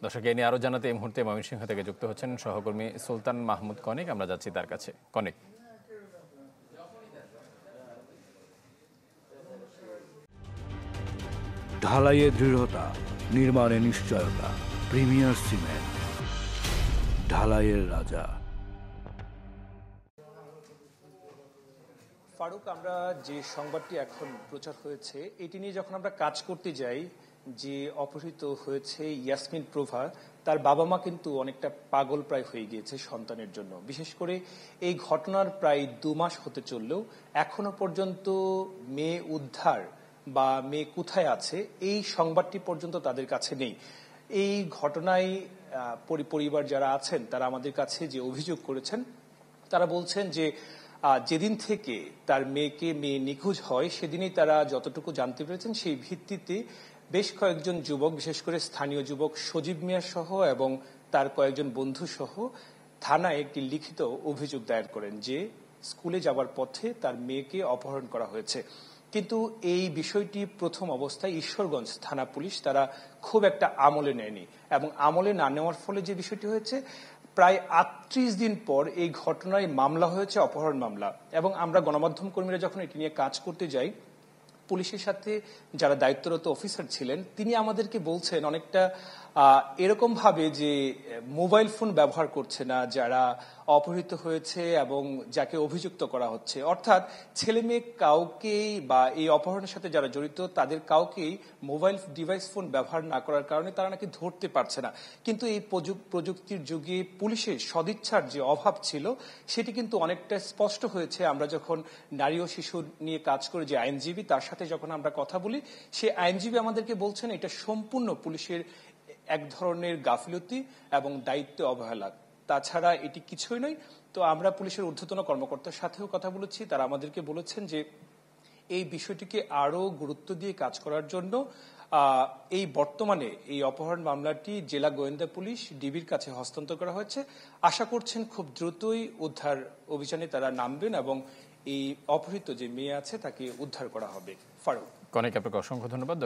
দর্শক এ নিয়ে আরো জানাতে এই মুহূর্তে ময়মনসিংহ থেকে যুক্ত হচ্ছেন সহকর্মী সুলতান মাহমুদ কনিক। আমরা যাচ্ছি তার কাছে। কনিক, ঢালাইয়ে দৃঢ়তা, নির্মাণে নিশ্চয়তা, প্রিমিয়ার সিমেন্ট, ঢালাইয়ের রাজা। ফারুক, আমরা যে সংবাদটি এখন প্রচার হয়েছে এটি নিয়ে যখন আমরা কাজ করতে যাই, যে অপহৃত হয়েছে ইয়াসমিন প্রভা, তার বাবা মা কিন্তু অনেকটা পাগল প্রায় হয়ে গিয়েছে সন্তানের জন্য। বিশেষ করে এই ঘটনার প্রায় 2 মাস হতে চললেও এখনো পর্যন্ত মেয়ে উদ্ধার বা মেয়ে কোথায় আছে এই সংবাদটি পর্যন্ত তাদের কাছে নেই। এই ঘটনায় পরিবার যারা আছেন তারা আমাদের কাছে যে অভিযোগ করেছেন, তারা বলছেন যে যেদিন থেকে তার মেয়ে নিখোঁজ হয় সেদিনই তারা যতটুকু জানতে পেরেছেন সেই ভিত্তিতে বেশ কয়েকজন যুবক, বিশেষ করে স্থানীয় যুবক সজীব মিয়া সহ এবং তার কয়েকজন বন্ধু সহ থানায় একটি লিখিত অভিযোগ দায়ের করেন যে স্কুলে যাবার পথে তার মেয়েকে অপহরণ করা হয়েছে। কিন্তু এই বিষয়টি প্রথম অবস্থায় ঈশ্বরগঞ্জ থানা পুলিশ তারা খুব একটা আমলে নেয়নি, এবং আমলে না নেওয়ার ফলে যে বিষয়টি হয়েছে, প্রায় 38 দিন পর এই ঘটনায় মামলা হয়েছে, অপহরণ মামলা। এবং আমরা গণমাধ্যম কর্মীরা যখন এটি নিয়ে কাজ করতে যাই, পুলিশের সাথে যারা দায়িত্বরত অফিসার ছিলেন তিনি আমাদেরকে বলছেন অনেকটা এরকম ভাবে যে মোবাইল ফোন ব্যবহার করছে না যারা অপহৃত হয়েছে এবং যাকে অভিযুক্ত করা হচ্ছে, অর্থাৎ ছেলে মেয়ে কাউকেই বা এই অপহরণের সাথে যারা জড়িত তাদের কাউকেই মোবাইল ডিভাইস ফোন ব্যবহার না করার কারণে তারা নাকি ধরতে পারছে না। কিন্তু এই প্রযুক্তির যুগে পুলিশের সদিচ্ছার যে অভাব ছিল সেটি কিন্তু অনেকটা স্পষ্ট হয়েছে। আমরা যখন নারী ও শিশু নিয়ে কাজ করি, যে আইনজীবী, তার সাথে যখন আমরা কথা বলি, সে আইনজীবী আমাদেরকে বলছেন এটা সম্পূর্ণ পুলিশের এক ধরনের গাফিলতি এবং দায়িত্ব অবহেলা, তাছাড়া এটি কিছুই নয়। তো আমরা পুলিশের ঊর্ধ্বতন কর্মকর্তার সাথেও কথা বলেছি, তারা আমাদেরকে বলেছেন যে এই বিষয়টিকে আরো গুরুত্ব দিয়ে কাজ করার জন্য এই বর্তমানে এই অপহরণ মামলাটি জেলা গোয়েন্দা পুলিশ ডিবির কাছে হস্তান্তর করা হয়েছে। আশা করছেন খুব দ্রুতই উদ্ধার অভিযানে তারা নামবেন এবং এই অপহৃত যে মেয়ে আছে তাকে উদ্ধার করা হবে। ফারুক, কনিক, আপনাকে অসংখ্য ধন্যবাদ।